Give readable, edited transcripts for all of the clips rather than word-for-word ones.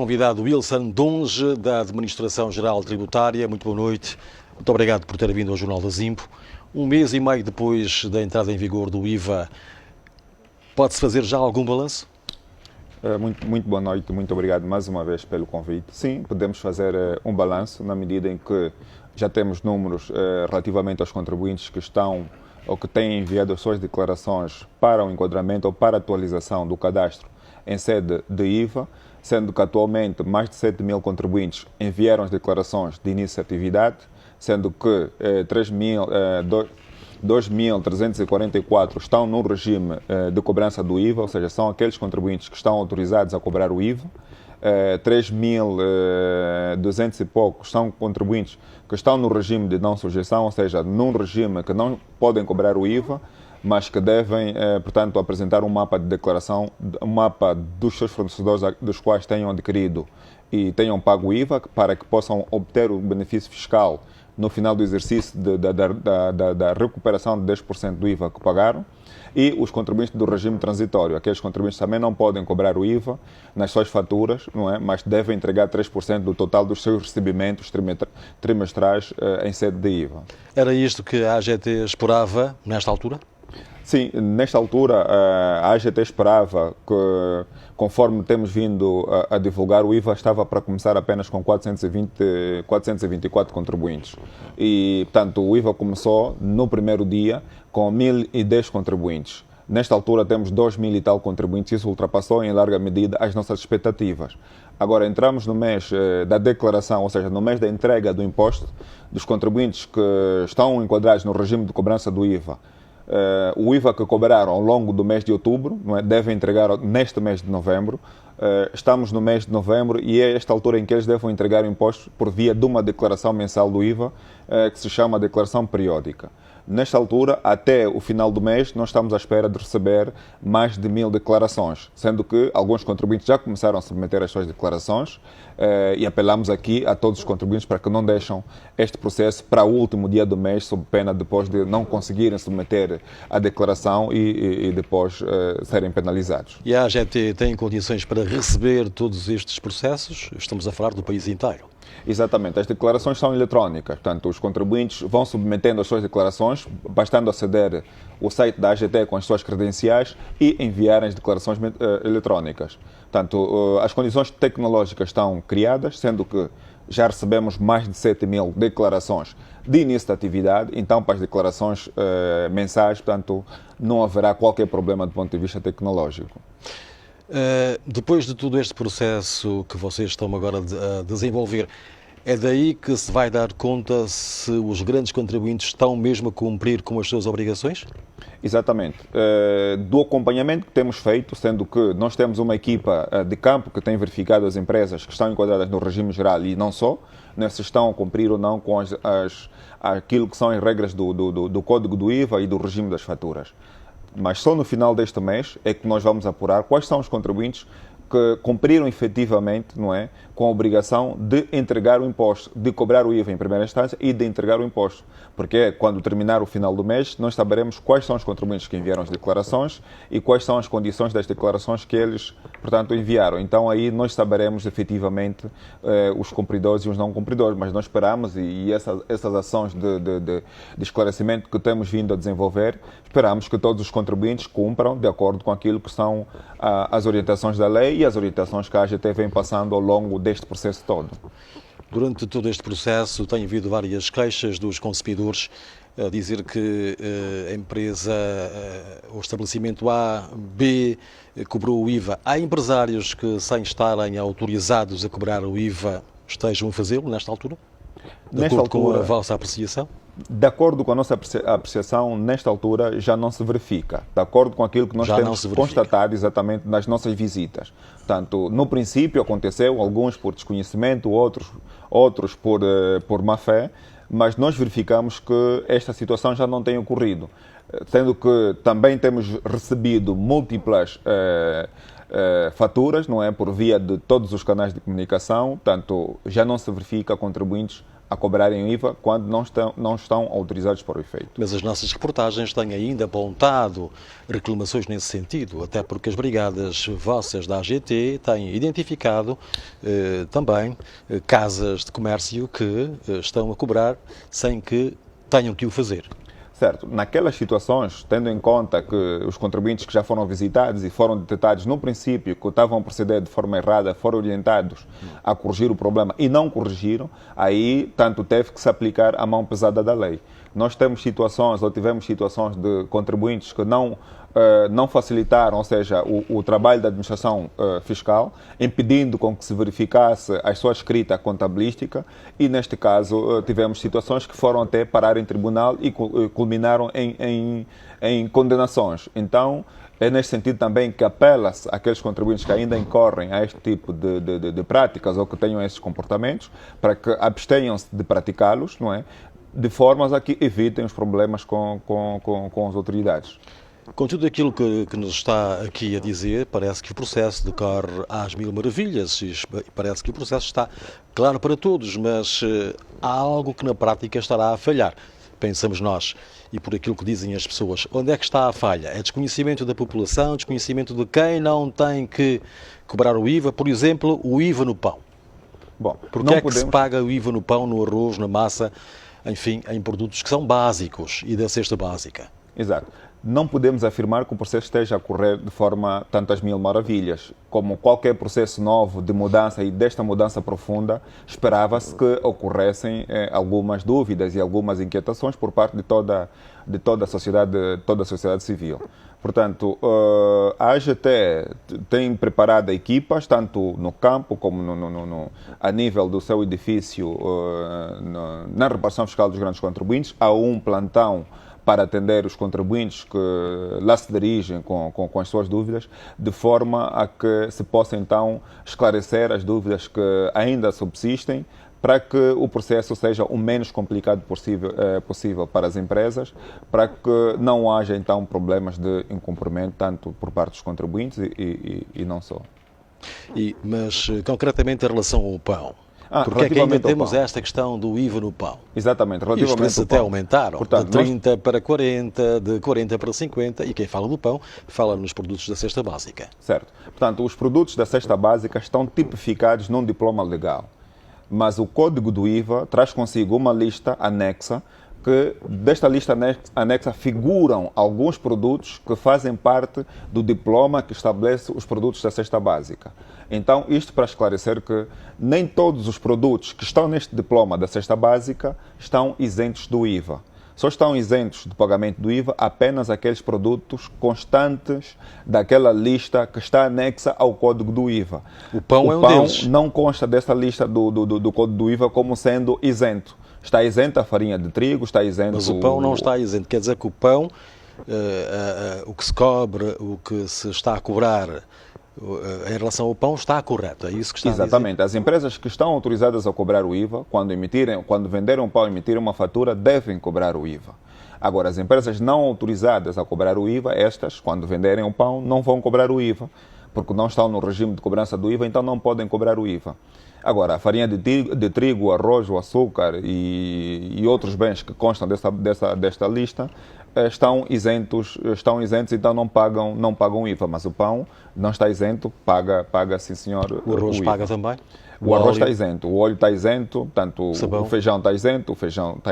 convidado Wilson Dunge, da Administração Geral Tributária. Muito boa noite. Muito obrigado por ter vindo ao Jornal da Zimpo. Um mês e meio depois da entrada em vigor do IVA, pode-se fazer já algum balanço? Muito boa noite, muito obrigado mais uma vez pelo convite. Sim, podemos fazer um balanço na medida em que já temos números relativamente aos contribuintes que estão ou que têm enviado as suas declarações para o enquadramento ou para a atualização do cadastro em sede de IVA, sendo que atualmente mais de 7 mil contribuintes enviaram as declarações de início de atividade, sendo que 2.344 estão no regime de cobrança do IVA, ou seja, são aqueles contribuintes que estão autorizados a cobrar o IVA. 3.200 e poucos são contribuintes que estão no regime de não sujeição, ou seja, num regime que não podem cobrar o IVA, mas que devem, portanto, apresentar um mapa de declaração, um mapa dos seus fornecedores dos quais tenham adquirido e tenham pago o IVA, para que possam obter o benefício fiscal no final do exercício da recuperação de 10% do IVA que pagaram. E os contribuintes do regime transitório, aqueles contribuintes também não podem cobrar o IVA nas suas faturas, não é? Mas devem entregar 3% do total dos seus recebimentos trimestrais em sede de IVA. Era isto que a AGT esperava nesta altura? Sim, nesta altura a AGT esperava que, conforme temos vindo a divulgar, o IVA estava para começar apenas com 424 contribuintes. E, portanto, o IVA começou no primeiro dia com 1.010 contribuintes. Nesta altura temos 2.000 e tal contribuintes, isso ultrapassou em larga medida as nossas expectativas. Agora entramos no mês da declaração, ou seja, no mês da entrega do imposto dos contribuintes que estão enquadrados no regime de cobrança do IVA. O IVA que cobraram ao longo do mês de outubro, não é, devem entregar neste mês de novembro. Estamos no mês de novembro e é esta altura em que eles devem entregar o imposto por via de uma declaração mensal do IVA, que se chama declaração periódica. Nesta altura, até o final do mês, nós estamos à espera de receber mais de 1.000 declarações, sendo que alguns contribuintes já começaram a submeter as suas declarações e apelamos aqui a todos os contribuintes para que não deixem este processo para o último dia do mês, sob pena depois de não conseguirem submeter a declaração e depois serem penalizados. E a AGT tem condições para receber todos estes processos? Estamos a falar do país inteiro. Exatamente, as declarações são eletrónicas, portanto os contribuintes vão submetendo as suas declarações, bastando aceder ao site da AGT com as suas credenciais e enviarem as declarações eletrónicas. Portanto, as condições tecnológicas estão criadas, sendo que já recebemos mais de 7 mil declarações de início de atividade, então para as declarações mensais, portanto, não haverá qualquer problema do ponto de vista tecnológico. Depois de todo este processo que vocês estão agora a desenvolver, é daí que se vai dar conta se os grandes contribuintes estão mesmo a cumprir com as suas obrigações? Exatamente. Do acompanhamento que temos feito, sendo que nós temos uma equipa de campo que tem verificado as empresas que estão enquadradas no regime geral e não só, né, se estão a cumprir ou não com aquilo que são as regras do Código do IVA e do regime das faturas. Mas só no final deste mês é que nós vamos apurar quais são os contribuintes que cumpriram efetivamente, não é, com a obrigação de entregar o imposto, de cobrar o IVA em primeira instância e de entregar o imposto. Porque quando terminar o final do mês, nós saberemos quais são os contribuintes que enviaram as declarações e quais são as condições das declarações que eles, portanto, enviaram. Então aí nós saberemos efetivamente os cumpridores e os não cumpridores, mas nós esperamos, e essas ações de esclarecimento que temos vindo a desenvolver, esperamos que todos os contribuintes cumpram de acordo com aquilo que são as orientações da lei e as orientações que a AGT vem passando ao longo deste processo todo. Durante todo este processo tem havido várias queixas dos consumidores a dizer que a empresa, o estabelecimento A, B, cobrou o IVA. Há empresários que, sem estarem autorizados a cobrar o IVA, estejam a fazê-lo nesta altura? De acordo com a vossa apreciação? De acordo com a nossa apreciação, nesta altura já não se verifica. De acordo com aquilo que nós temos constatado exatamente nas nossas visitas. Portanto, no princípio aconteceu, alguns por desconhecimento, outros por má fé, mas nós verificamos que esta situação já não tem ocorrido. Sendo que também temos recebido múltiplas faturas, não é, por via de todos os canais de comunicação, portanto, já não se verifica contribuintes a cobrarem o IVA quando não estão autorizados para o efeito. Mas as nossas reportagens têm ainda apontado reclamações nesse sentido, até porque as brigadas vossas da AGT têm identificado também casas de comércio que estão a cobrar sem que tenham que o fazer. Certo. Naquelas situações, tendo em conta que os contribuintes que já foram visitados e foram detectados no princípio que estavam a proceder de forma errada, foram orientados a corrigir o problema e não corrigiram, aí tanto teve que se aplicar a mão pesada da lei. Nós tivemos situações de contribuintes que não facilitaram, ou seja, o trabalho da administração fiscal, impedindo com que se verificasse a sua escrita contabilística e, neste caso, tivemos situações que foram até parar em tribunal e culminaram em condenações. Então, é neste sentido também que apela-se àqueles contribuintes que ainda incorrem a este tipo de práticas ou que tenham esses comportamentos para que abstenham-se de praticá-los, não é? De formas a que evitem os problemas com as autoridades. Com tudo aquilo que nos está aqui a dizer, parece que o processo decorre às mil maravilhas e parece que o processo está claro para todos, mas há algo que na prática estará a falhar. Pensamos nós, e por aquilo que dizem as pessoas, onde é que está a falha? É desconhecimento da população, desconhecimento de quem não tem que cobrar o IVA, por exemplo, o IVA no pão. Bom, porque é que se paga o IVA no pão, no arroz, na massa, enfim, em produtos que são básicos e da cesta básica? Exato. Não podemos afirmar que o processo esteja a correr de forma tantas mil maravilhas. Como qualquer processo novo de mudança e desta mudança profunda, esperava-se que ocorressem algumas dúvidas e algumas inquietações por parte de toda a sociedade civil. Portanto, a AGT tem preparado equipas, tanto no campo como a nível do seu edifício, na reparação fiscal dos grandes contribuintes. Há um plantão para atender os contribuintes que lá se dirigem com as suas dúvidas, de forma a que se possa então esclarecer as dúvidas que ainda subsistem, para que o processo seja o menos complicado possível para as empresas, para que não haja então problemas de incumprimento, tanto por parte dos contribuintes e não só. Mas concretamente em relação ao pão, porque é que ainda temos esta questão do IVA no pão? Exatamente, relativamente ao pão. E os preços até aumentaram, portanto, de 30 para 40, de 40 para 50, e quem fala do pão, fala nos produtos da cesta básica. Certo. Portanto, os produtos da cesta básica estão tipificados num diploma legal, mas o código do IVA traz consigo uma lista anexa, que desta lista anexa figuram alguns produtos que fazem parte do diploma que estabelece os produtos da cesta básica. Então, isto para esclarecer que nem todos os produtos que estão neste diploma da cesta básica estão isentos do IVA. Só estão isentos do pagamento do IVA apenas aqueles produtos constantes daquela lista que está anexa ao código do IVA. O pão é um deles. Não consta dessa lista do código do IVA como sendo isento. Está isenta a farinha de trigo, está isento... Mas o pão não está isento. Quer dizer que o pão, o que se cobra, o que se está a cobrar em relação ao pão está correto, é isso que está a dizer? Exatamente. As empresas que estão autorizadas a cobrar o IVA, quando venderem um pão e emitirem uma fatura, devem cobrar o IVA. Agora, as empresas não autorizadas a cobrar o IVA, estas, quando venderem o pão, não vão cobrar o IVA, porque não estão no regime de cobrança do IVA, então não podem cobrar o IVA. Agora, a farinha de trigo, o arroz, o açúcar e outros bens que constam desta lista estão isentos, então não pagam IVA, mas o pão não está isento, paga sim senhor. O arroz paga também? O arroz está isento, o óleo está isento, tanto o feijão está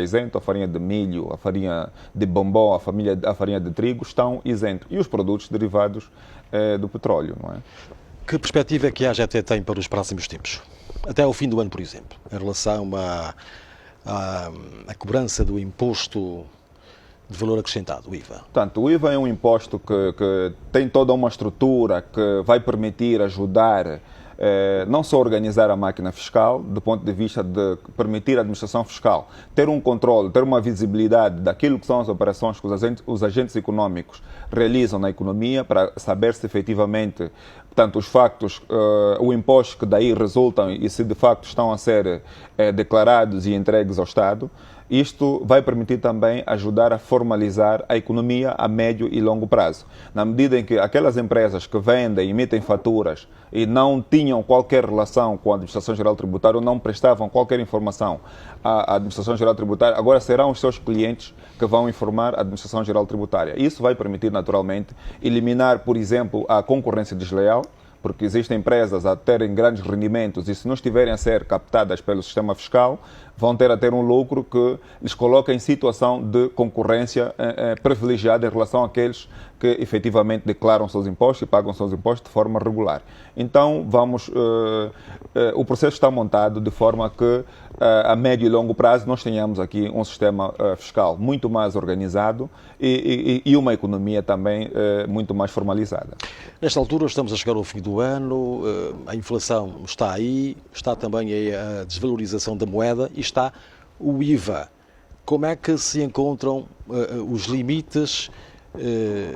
isento, a farinha de milho, a farinha de bombom, a farinha de trigo estão isentos. E os produtos derivados do petróleo, não é? Que perspectiva é que a AGT tem para os próximos tempos? Até ao fim do ano, por exemplo, em relação à cobrança do imposto de valor acrescentado, o IVA. Portanto, o IVA é um imposto que tem toda uma estrutura que vai permitir ajudar não só organizar a máquina fiscal, do ponto de vista de permitir à administração fiscal ter um controle, ter uma visibilidade daquilo que são as operações que os agentes econômicos realizam na economia, para saber se efetivamente Portanto, os factos, o imposto que daí resultam e se de facto estão a ser declarados e entregues ao Estado, isto vai permitir também ajudar a formalizar a economia a médio e longo prazo. Na medida em que aquelas empresas que vendem, emitem faturas e não tinham qualquer relação com a Administração Geral Tributária ou não prestavam qualquer informação à Administração Geral Tributária, agora serão os seus clientes que vão informar a Administração Geral Tributária. Isso vai permitir, naturalmente, eliminar, por exemplo, a concorrência desleal, porque existem empresas a terem grandes rendimentos e se não estiverem a ser captadas pelo sistema fiscal, vão ter a ter um lucro que lhes coloca em situação de concorrência privilegiada em relação àqueles que efetivamente declaram seus impostos e pagam seus impostos de forma regular. Então, o processo está montado de forma que a médio e longo prazo nós tenhamos aqui um sistema fiscal muito mais organizado e uma economia também muito mais formalizada. Nesta altura estamos a chegar ao fim do ano, a inflação está aí, está também a desvalorização da moeda e está o IVA. Como é que se encontram os limites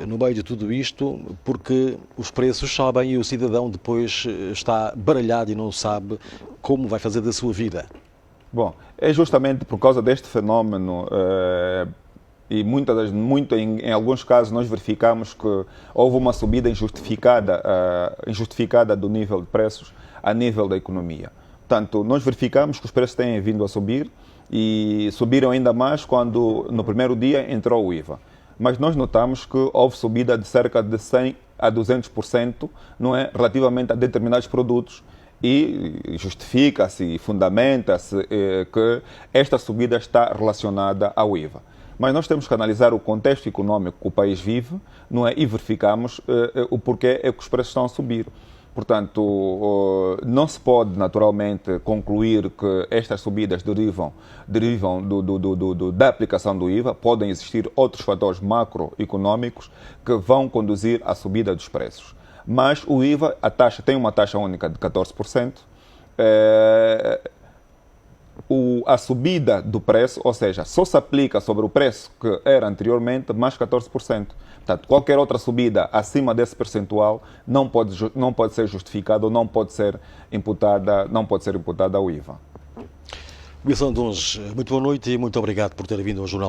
no meio de tudo isto? Porque os preços sobem e o cidadão depois está baralhado e não sabe como vai fazer da sua vida. Bom, é justamente por causa deste fenómeno e em alguns casos nós verificamos que houve uma subida injustificada do nível de preços a nível da economia. Portanto, nós verificamos que os preços têm vindo a subir e subiram ainda mais quando no primeiro dia entrou o IVA. Mas nós notamos que houve subida de cerca de 100% a 200%, não é, relativamente a determinados produtos. E justifica-se e fundamenta-se que esta subida está relacionada ao IVA. Mas nós temos que analisar o contexto econômico que o país vive, não é? E verificamos o porquê é que os preços estão a subir. Portanto, não se pode naturalmente concluir que estas subidas derivam da aplicação do IVA. Podem existir outros fatores macroeconômicos que vão conduzir à subida dos preços. Mas o IVA, tem uma taxa única de 14%. A subida do preço, ou seja, só se aplica sobre o preço que era anteriormente, mais 14%. Portanto, qualquer outra subida acima desse percentual não pode ser justificada ou não pode ser imputada ao IVA. Wilson Duns, muito boa noite e muito obrigado por ter vindo ao Jornal.